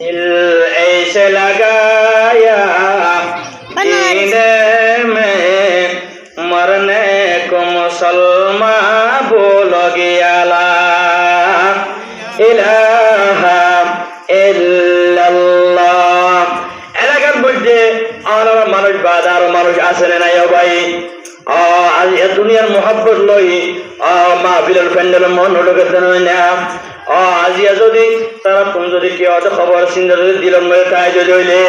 दिल ऐसे लगाया सीने में मरने को मुसलमान बोलोगे अला इलाहा इल्लल्लाह এলাকার মধ্যে আর মানুষ বাদার মানুষ আছে না ভাই আজ এ দুনিয়ার মোহাব্বত লই মাহফিলের প্যান্ডেলের মন লোকে না আজিয়া যদি তারা তুমি যদি কেউ খবর চিন্তা যদি দিলেন মধ্যে তাই হইলে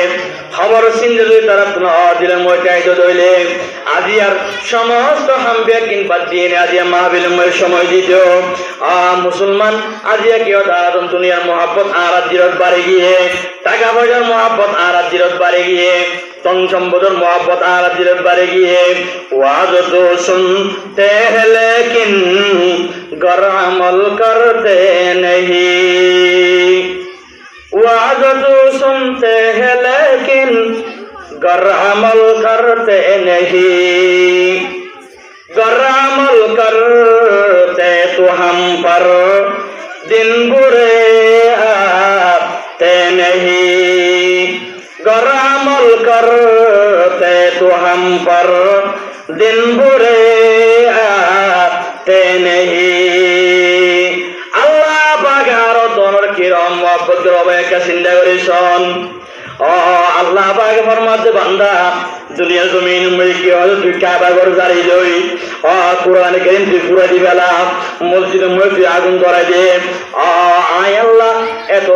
খবর চিন্তা যদি তারা দিলেন মধ্যে তাই হইলে আজিয়ার সমস্ত হামবিয়া কিনবা দিয়ে আজিয়া মাহফিলের মধ্যে সময় দিত মুসলমান আজিয়া কেউ তার দুনিয়ার মোহাব্বত আর জিরত বাড়ে গিয়ে টাকা পয়সার মোহাব্বত আর জিরত বাড়ে গিয়ে तन संबोधन मोहब्बत आरत दिलत बारे की है वाज तो सुनते हैं लेकिन गर अमल करते नहीं वाज तो सुनते हैं लेकिन गर अमल करते नहीं गर अमल करते तो हम पर दिन बुरे आते नहीं गर अमल करते तो हम पर दिन बुरे आते नहीं अल्लाह बागारो दोनों किरम मोहब्बत रबे का जिंदा करिसन अल्लाह पाक फरमाते बंदा दुनिया जमीन में की और तू काबा घर जारी लई कुरान करीम तू पूरा दिबेला मस्जिद में तू आগুন ধরাই দে আয় আল্লাহ এত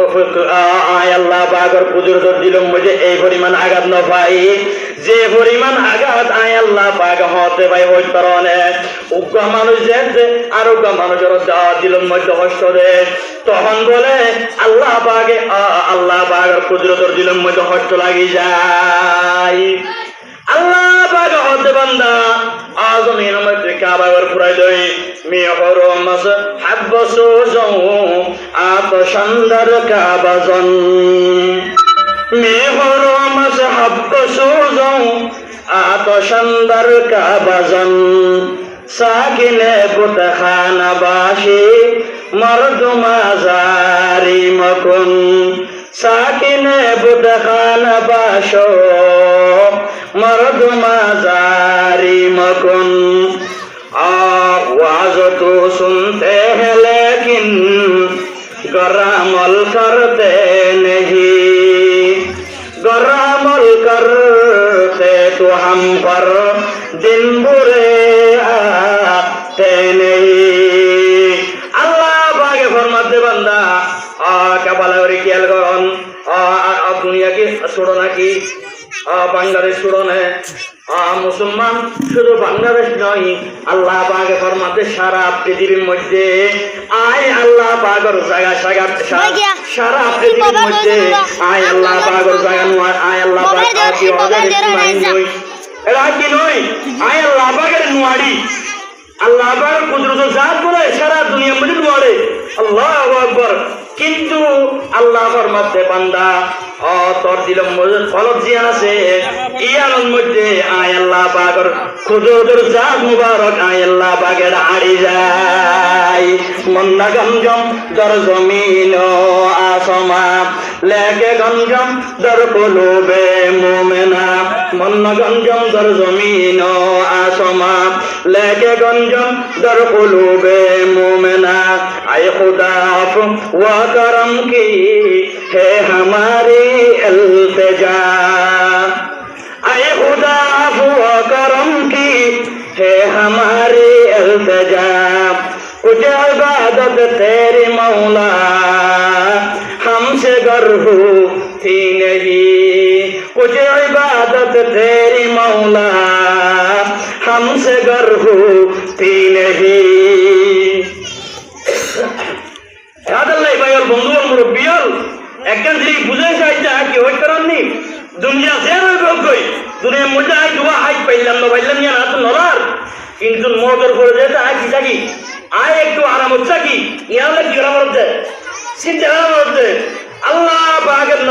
আয় আল্লাহ পাকের কুদরত দিলম মধ্যে এই পরিমাণ আঘাত না পাই যে পরিমাণ আঘাত আয় আল্লাহ পাক হতে পাই ওই কারণে উগ্র মানুষ যে আর উগ্র মানুষের দিলম মধ্যে কষ্ট দে তখন বলে আল্লাহ পাকের কুদরতের দিলম মধ্যে কষ্ট লাগি যায় আল্লাহ পাক হতে বান্দা আজমিন মধ্যে কাবা ঘর ফুরাই দই মেহর মাস হাবসু যাও আতশানদার কাবাজন মেহর মাস হাবসু যাও আতশানদার কাবাজন সাকিনে বুতখানা বাসি মরদুমা জারি মকুন সাকিনে বুতখানা বাসো मर्दुमा जारी मकुन आवाज तो सुनते हैं लेकिन गर अमल करते नहीं गर अमल करते तो हम पर दिन बुरे आते नहीं अल्लाह बागे फरमाते बंदा क्या बला ख्याल करन दुनिया की छोड़ो ना की बांग्लादेश छोड़ने मुसलमान शुद्ध बांग्लादेश नई अल्लाह पाके फरमाते सारा पृथ्वीर मध्य आय अल्लाह पाकर जगह सारा पृथ्वीर मध्य आय अल्लाह पाकर जगह आय अल्लाह पाक की एरा की नई आय अल्लाह पाकेर नुआड़ी अल्लाह पाक कुदरत जात बोले सारा दुनिया मध्य नुआड़े अल्लाहु আকবার কিন্তু আল্লাহ ফরমাতে বান্দা তোর দিলম মধ্যে ফলত জিয়ান আছে ইয়ানোর মধ্যে আয় আল্লাহ পাকের কুদরতের জাত মুবারক আয় আল্লাহ পাকের আড়ি যায় মন্না গঞ্জম দর জমিন আসমা লেগে গঞ্জম দর কলবে মুমিনা মন্না গঞ্জম দর জমিন আসমা লেগে গঞ্জম দর কলবে মুমিনা आए खुदा व करम की है हमारी इल्तिजा आए खुदा व करम की है हमारी इल्तिजा कुछ इबादत तेरी मौला हमसे गर थी नहीं कुछ इबादत तेरी मौला हमसे गर थी नहीं बंधु मुरब्बियल একজন যদি বুঝে চাইছে কি ওই কারণে দুনিয়া জের হই দুনিয়া মধ্যে আই দুয়া আই পাইলাম না না তো নলার কিন্তু মোদর করে যেটা আই কি থাকি আই একটু আরাম হচ্ছে কি ইয়ালে কি আরাম হচ্ছে চিন্তা হচ্ছে আল্লাহ পাকের